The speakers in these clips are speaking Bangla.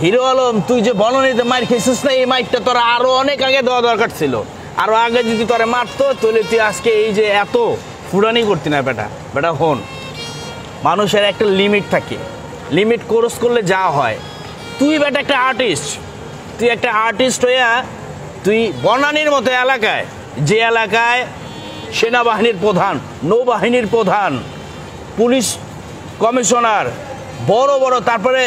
হিরো আলম তুই যে বলনিতে মাইর খেয়েছিস না, এই মাইকটা তোরা আরো অনেক আগে দেওয়া দরকার ছিল। আরো আগে যদি তোরা মারতো তাহলে তুই আজকে এই যে এত ফুরানি করতি না। বেটা হন, মানুষের একটা লিমিট থাকে, লিমিট ক্রস করলে যা হয়। তুই বেটা একটা আর্টিস্ট, তুই একটা আর্টিস্ট হইয়া তুই বনানীর মতো এলাকায়, যে এলাকায় সেনাবাহিনীর প্রধান, নৌবাহিনীর প্রধান, পুলিশ কমিশনার, বড় বড়, তারপরে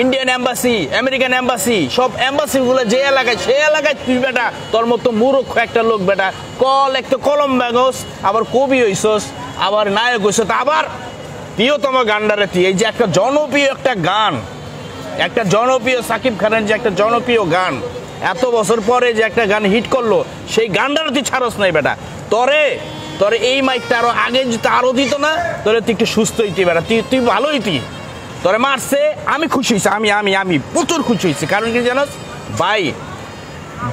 ইন্ডিয়ান এম্বাসি, আমেরিকান এম্বাসি, সব এম্বাসিগুলো যে এলাকায়, সেই এলাকায় তুই বেটা তোর মতো মূর্খ একটা লোক বেটা একটা কলম ব্যাগস, আবার কবি হইছস, আবার নায়ক হইছস, আবার প্রিয়তম গানটারে তুই এই যে একটা জনপ্রিয় একটা গান, একটা জনপ্রিয় সাকিব খানের যে একটা জনপ্রিয় গান, এত বছর পরে যে একটা গান হিট করলো, সেই গানটারও তুই ছাড়স নাই বেটা। তোরে এই মাইকটা আরো আগে যদি আরো দিত না, তোরে তুই একটু সুস্থ হইতি বেটা, তুই ভালো হইতি। তোরে মারছে, আমি খুশি হয়েছি, আমি প্রচুর খুশি হয়েছি। কারণ কি জানোস ভাই,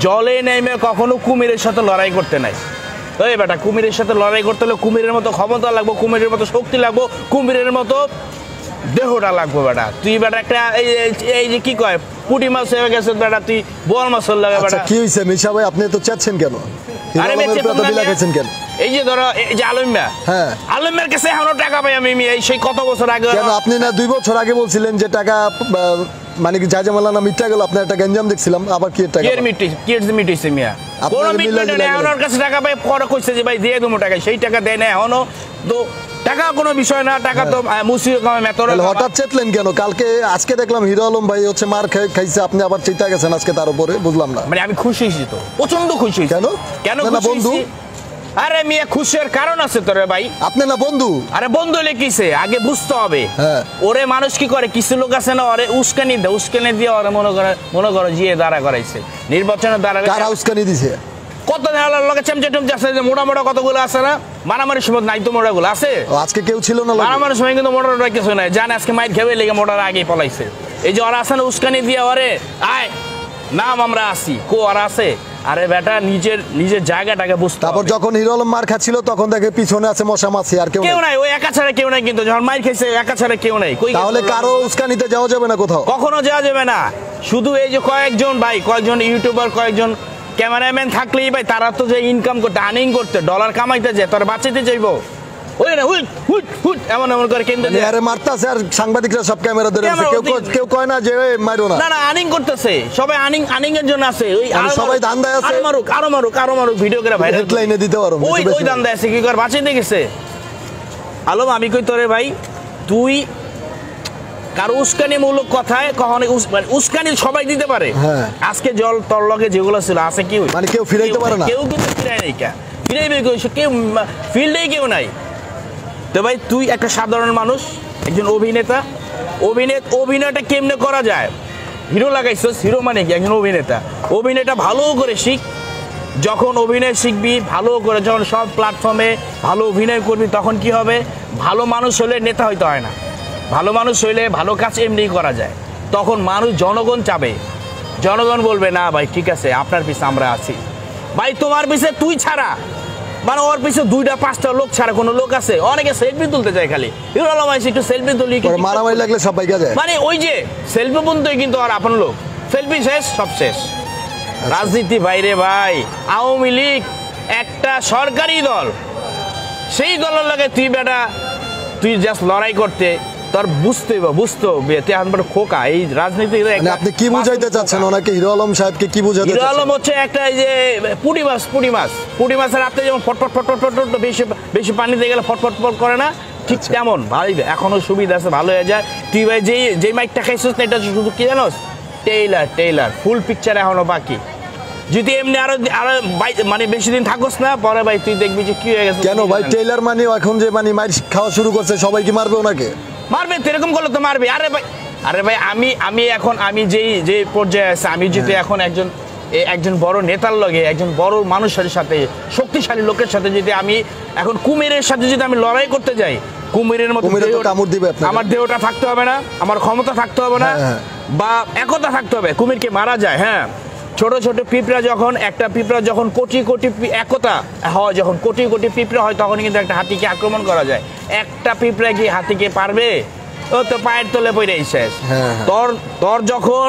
জলে নেমে কখনো কুমিরের সাথে লড়াই করতে নাই। ওই বেটা, কুমিরের সাথে লড়াই করতে হলে কুমিরের মতো ক্ষমতা লাগবো, কুমিরের মতো শক্তি লাগবো, কুমিরের মতো দেহটা লাগবো বেটা। তুই বেটা একটা এই যে কি কয় পুঁটি মাছ হয়ে গেছে বেটা, তুই বোয়াল মাছ লাগে বেটা। কি হয়েছে মিশা ভাই, আপনি তো চাচ্ছেন কেন? এই যে ধরো এই যে আলমিয়া, হ্যাঁ আলমিয়ার কাছে এখনো টাকা পাই আমি, এই সেই কত বছর আগে। কেন আপনি না 2 বছর আগে বলছিলেন যে টাকা মানে কি জাজামালা না মিথ্যা গেল, আপনার একটা গঞ্জাম দেখছিলাম, আবার কি টাকা মিটিছে মিয়া, কোন মিটিছে না, ওনার কাছে টাকা পাই পরে কইছে যে ভাই দিয়ে দেবো টাকা, সেই টাকা দেয় না এখনো। তো টাকা কোনো বিষয় না, টাকা তো মুসির কামে মেতরে। হঠাৎ চেতলেন কেন? কালকে আজকে দেখলাম হিরো আলম ভাই হচ্ছে মার খাইছে, আপনি আবার চিন্তা গেছেন আজকে তার উপরে, বুঝলাম না। মানে আমি খুশি হয়েছি তো, প্রচন্ড খুশি। কেন বন্ধু? আরে মিয়া খুশির কারণ আছে তোরে ভাই, আপনি না বন্ধু। আরে বন্ধু লিখিছে, আগে বুঝতে হবে। ওরে মানুষ কি করে, কিছু লোক আছে না ওরে উস্কানি দিয়ে ওরে মনে করে জিয়ে দাঁড়া করাইছে, নির্বাচনে দাঁড়া। কারা উস্কানি দিছে? কত লোকে চেমচে টুমচে আছে, যে মোটা মোটা কতগুলো আছে না, মারামারির সময় নাই তো মোটাগুলো আছে। আজকে কেউ ছিল না মারামারির সময়, কিন্তু মোটা কিছু নাই, জানে আজকে মাইর খেয়ে লেগে মোটার আগেই পলাইছে। এই যে ওরা আছে না উস্কানি দিয়ে ওরে আয় নাম আমরা আসি, ওরা আছে। আরে বেটা নিজের জায়গাটাকে বুঝতে। তারপর যখন হিরো আলম মার খাচ্ছিল তখন দেখে পিছনে আছে মশা মাছি, আর কেউ নাই, ওই একা ছাড়া কেউ নাই। কিন্তু যখন মাইর খেয়েছে একা ছাড়া কেউ নাই। তাহলে কারো উস্কানিতে যাওয়া যাবে না কোথাও, কখনো যাওয়া যাবে না। শুধু এই যে কয়েকজন ইউটিউবার, কয়েকজন ক্যামেরাম্যান থাকলেই ভাই, তারা তো যে ইনকাম করতে, আর্নিং করতে, ডলার কামাইতে যায়, তোরা বাঁচাইতে চাইবো ওই না হুট হুট হুট এমন করে কেন্দ্র মারতেছে, আর সাংবাদিকরা সব ক্যামেরা ধরে আছে, কেউ কয় না যে মারো না। না আর্নিং করতেছে সবাই, আর্নিং এর জন্য আছে। ওই সবাই ধান্দায় আছে, আরো মারুক ভিডিও করে ভাইরাল হেডলাইনে দিতে পারো। ওই ধান্দায় আছে, কি করে বাঁচাইতে গেছে। আলম আমি কই তোরে ভাই, তুই কারো উস্কানিমূলক কথায় কখনো উস্কানি সবাই দিতে পারে। আজকে জল তোর লগে যেগুলো ছিল আছে, কি মানে কেউ ফিরাইতে পারে না, কেউ কিন্তু ফিরাই নাই, ফিরাইবে কেউ, ফিল্ডেই কেউ নাই। তো ভাই তুই একটা সাধারণ মানুষ, একজন অভিনয়টা কেমনে করা যায়, হিরো লাগাইছিস, হিরো মানে কি একজন অভিনয়টা ভালো করে শিখ। যখন অভিনয় শিখবি ভালো করে, যখন সব প্ল্যাটফর্মে ভালো অভিনয় করবি, তখন কি হবে, ভালো মানুষ হলে নেতা হইতে হয় না, ভালো মানুষ হইলে ভালো কাজ এমনি করা যায়। তখন মানুষ, জনগণ চাবে, জনগণ বলবে না ভাই ঠিক আছে আপনার পিছে আমরা আছি। ভাই তোমার পিছে তুই ছাড়া, মানে ওর পিছনে 2-5টা লোক ছাড়া কোনো লোক আছে? অনেকে সেলফি তুলতে যায়, খালি হিরো আলম আইছে একটু সেলফি তুলি, মারামারি লাগলে সব বাইকা যায়। মানে ওই যে সেলফি বন্ধুই কিন্তু আর আপন লোক, সেলফি শেষ সব শেষ। রাজনীতি বাইরে ভাই, আওয়ামী লীগ একটা সরকারি দল, সেই দলের লাগে তুই জাস্ট লড়াই করতে, তোর বুঝতে হবে খোকা এই রাজনীতি। আপনি কি বুঝাইতে চাচ্ছেন ওনাকে, হিরো আলম সাহেবকে কি বুঝাইতে? হিরো আলম হচ্ছে একটা এই যে পুঁটি মাছের রাতে যেমন ফটফট বেশি পানি দিয়ে গেলে ফটফট করে না, ঠিক তেমন ভাই এখনো সুবিধা আছে, ভালো হয়ে যায়। তুই ভাই যে মাইকটা খাইছিস না, এটা শুধু কি জানোস, টেইলার ফুল পিকচার এখনো বাকি। যদি এমনি আরো মানে বেশি দিন থাকোস না, পরে ভাই তুই দেখবি যে কি হয়ে গেছে। কেন ভাই টেইলার মানে এখন যে মানে মাইর খাওয়া শুরু করছে, সবাই কি মারবে ওনাকে? মারবে, এরকম করলে তো মারবে। আরে ভাই আমি যে পর্যায়ে আছে, আমি যদি এখন একজন বড় নেতার লগে, একজন বড় মানুষের সাথে, শক্তিশালী লোকের সাথে যদি আমি এখন কুমিরের সাথে যদি আমি লড়াই করতে যাই, কুমিরের মতো আমার দেহটা থাকতে হবে না, আমার ক্ষমতা থাকতে হবে না, বা একতা থাকতে হবে। কুমিরকে মারা যায়, হ্যাঁ, ছোট ছোট পিঁপড়া যখন, একটা পিঁপড়া যখন কোটি একতা হয়, যখন কোটি পিঁপড়া হয়, তখন কিন্তু একটা হাতিকে আক্রমণ করা যায়। একটা পিঁপড়া কি হাতিকে পারবে? ও তো পায়ের তলে পড়েই শেষ। হ্যাঁ, হ্যাঁ। তোর তোর যখন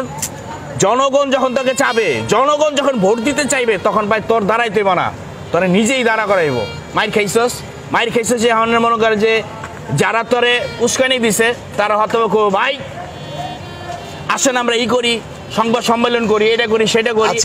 জনগণ যখন তোকে চাবে, জনগণ যখন ভোট দিতে চাইবে, তখন ভাই তোর দাঁড়াইতে না, তোরে নিজেই দাঁড়া করাইব। মাইর খাইছস, মাইর খাইছস যে এখন মনে করে যে যারা তোরে উস্কানি দিছে তারা হয়তো ভাই আসেন আমরা ই করি, সংবাদ সম্মেলন করি, এটা করি সেটা করি।